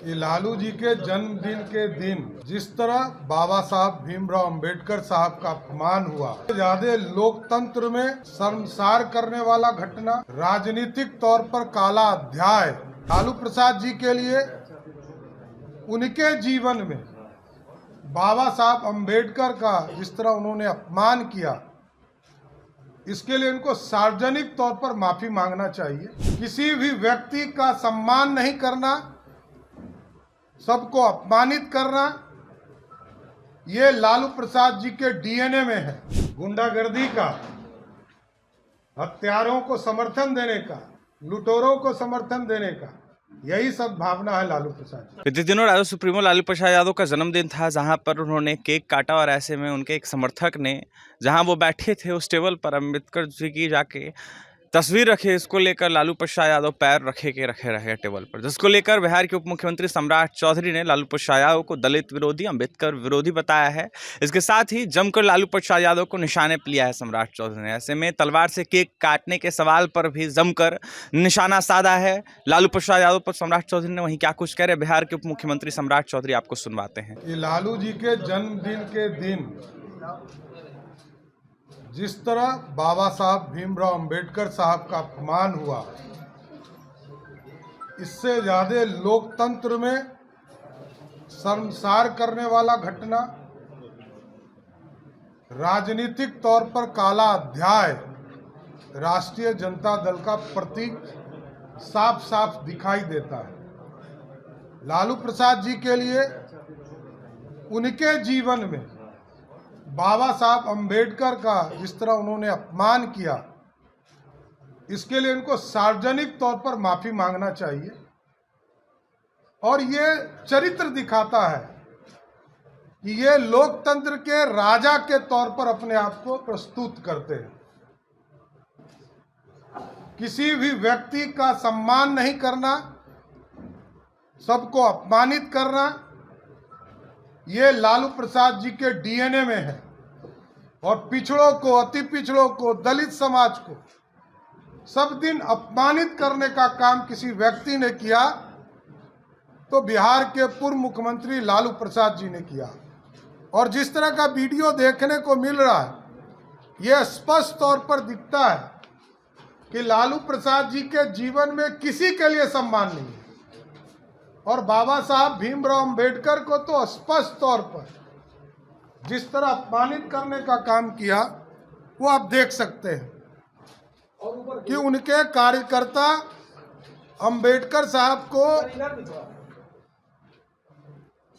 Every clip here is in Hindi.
कि लालू जी के जन्मदिन के दिन जिस तरह बाबा साहब भीमराव अंबेडकर साहब का अपमान हुआ, ज्यादा लोकतंत्र में शर्मसार करने वाला घटना, राजनीतिक तौर पर काला अध्याय लालू प्रसाद जी के लिए उनके जीवन में बाबा साहब अंबेडकर का जिस तरह उन्होंने अपमान किया, इसके लिए इनको सार्वजनिक तौर पर माफी मांगना चाहिए। किसी भी व्यक्ति का सम्मान नहीं करना, सबको अपमानित करना, ये लालू प्रसाद जी के डीएनए में है। गुंडागर्दी का, हत्यारों को समर्थन देने का, लुटेरों को समर्थन देने का, यही सब भावना है लालू प्रसाद जी। बीते दिनों राजद सुप्रीमो लालू प्रसाद यादव का जन्मदिन था, जहां पर उन्होंने केक काटा और ऐसे में उनके एक समर्थक ने, जहां वो बैठे थे उस टेबल पर अम्बेडकर जी की जाके तस्वीर रखे, इसको लेकर लालू प्रसाद यादव पैर रखे रहे टेबल पर, जिसको लेकर बिहार के उप मुख्यमंत्री सम्राट चौधरी ने लालू प्रसाद यादव को दलित विरोधी, अम्बेडकर विरोधी बताया है। इसके साथ ही जमकर लालू प्रसाद यादव को निशाने पर लिया है सम्राट चौधरी ने। ऐसे में तलवार से केक काटने के सवाल पर भी जमकर निशाना साधा है लालू प्रसाद यादव पर सम्राट चौधरी ने। वहीं क्या कुछ कह रहे बिहार के उप मुख्यमंत्री सम्राट चौधरी, आपको सुनवाते हैं। कि लालू जी के जन्मदिन के दिन जिस तरह बाबा साहब भीमराव अंबेडकर साहब का अपमान हुआ, इससे ज्यादा लोकतंत्र में शर्मसार करने वाला घटना, राजनीतिक तौर पर काला अध्याय राष्ट्रीय जनता दल का प्रतीक साफ साफ दिखाई देता है। लालू प्रसाद जी के लिए उनके जीवन में बाबा साहब अंबेडकर का जिस तरह उन्होंने अपमान किया, इसके लिए इनको सार्वजनिक तौर पर माफी मांगना चाहिए। और ये चरित्र दिखाता है कि ये लोकतंत्र के राजा के तौर पर अपने आप को प्रस्तुत करते हैं। किसी भी व्यक्ति का सम्मान नहीं करना, सबको अपमानित करना, ये लालू प्रसाद जी के डीएनए में है। और पिछड़ों को, अति पिछड़ों को, दलित समाज को सब दिन अपमानित करने का काम किसी व्यक्ति ने किया तो बिहार के पूर्व मुख्यमंत्री लालू प्रसाद जी ने किया। और जिस तरह का वीडियो देखने को मिल रहा है, यह स्पष्ट तौर पर दिखता है कि लालू प्रसाद जी के जीवन में किसी के लिए सम्मान नहीं है। और बाबा साहब भीमराव अंबेडकर को तो स्पष्ट तौर पर जिस तरह अपमानित करने का काम किया, वो आप देख सकते हैं कि उनके कार्यकर्ता अंबेडकर साहब को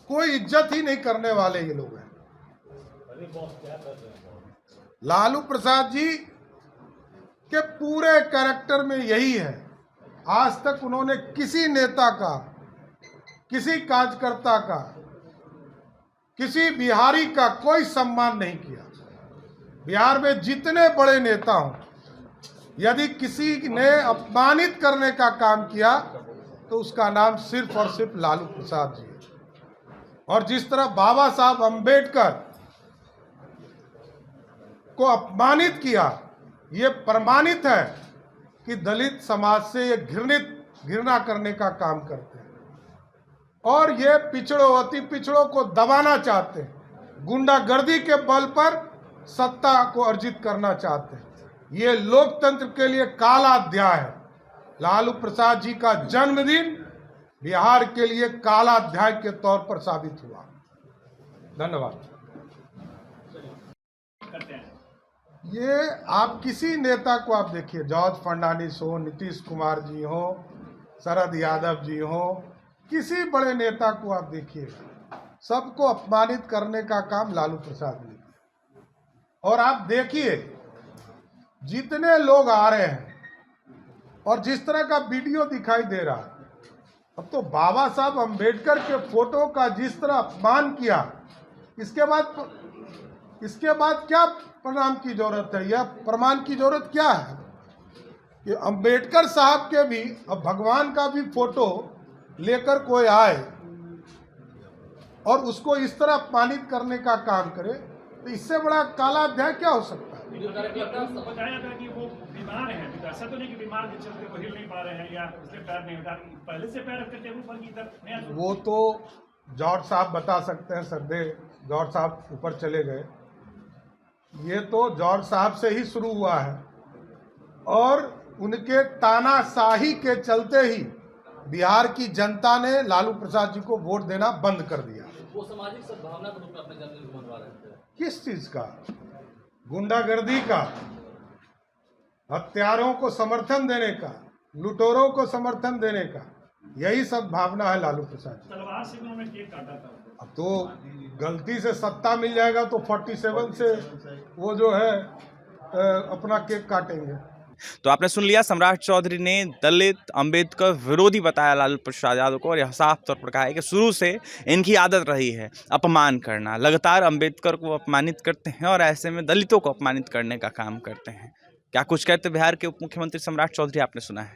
कोई इज्जत ही नहीं करने वाले ये लोग हैं। लालू प्रसाद जी के पूरे कैरेक्टर में यही है। आज तक उन्होंने किसी नेता का, किसी कार्यकर्ता का, किसी बिहारी का कोई सम्मान नहीं किया। बिहार में जितने बड़े नेता हों, यदि किसी ने अपमानित करने का काम किया तो उसका नाम सिर्फ और सिर्फ लालू प्रसाद जी है। और जिस तरह बाबा साहब अंबेडकर को अपमानित किया, ये प्रमाणित है कि दलित समाज से ये घृणा करने का काम करते हैं। और ये पिछड़ों, अति पिछड़ों को दबाना चाहते हैं, गुंडागर्दी के बल पर सत्ता को अर्जित करना चाहते हैं। ये लोकतंत्र के लिए काला अध्याय है। लालू प्रसाद जी का जन्मदिन बिहार के लिए काला अध्याय के तौर पर साबित हुआ। धन्यवाद। ये आप किसी नेता को आप देखिए, जॉर्ज फर्नांडिस हो, नीतीश कुमार जी हो, शरद यादव जी हो, किसी बड़े नेता को आप देखिए, सबको अपमानित करने का काम लालू प्रसाद ने किया। और आप देखिए जितने लोग आ रहे हैं और जिस तरह का वीडियो दिखाई दे रहा है, अब तो बाबा साहब अंबेडकर के फोटो का जिस तरह अपमान किया, इसके बाद क्या प्रणाम की जरूरत है, यह प्रमाण की जरूरत क्या है कि अंबेडकर साहब के भी, अब भगवान का भी फोटो लेकर कोई आए और उसको इस तरह अपमानित करने का काम करे, तो इससे बड़ा काला अध्याय क्या हो सकता है। ऐसा तो नहीं कि बीमार के चलते वो हिल नहीं पा रहे हैं या उसके पैर नहीं उठा, पहले से पैर रखते टेबल पर की इधर नया वो तो जॉर्ज साहब बता सकते हैं। सरदे जॉर्ज साहब ऊपर चले गए। ये तो जॉर्ज साहब से ही शुरू हुआ है और उनके तानाशाही के चलते ही बिहार की जनता ने लालू प्रसाद जी को वोट देना बंद कर दिया। वो सामाजिक सद्भावना के रूप में अपने जन्मदिन को मनवा रहे थे। किस चीज का? गुंडागर्दी का, हत्यारों को समर्थन देने का, लुटेरों को समर्थन देने का, यही सब भावना है लालू प्रसाद जी। तलवार से भी उन्होंने केक काटा था। अब तो गलती से सत्ता मिल जाएगा तो 47 से वो जो है अपना केक काटेंगे। तो आपने सुन लिया, सम्राट चौधरी ने दलित अम्बेडकर विरोधी बताया लालू प्रसाद यादव को, और यह साफ तौर पर कहा है कि शुरू से इनकी आदत रही है अपमान करना। लगातार अम्बेडकर को अपमानित करते हैं और ऐसे में दलितों को अपमानित करने का काम करते हैं। क्या कुछ कहते बिहार के उप मुख्यमंत्री सम्राट चौधरी, आपने सुना है।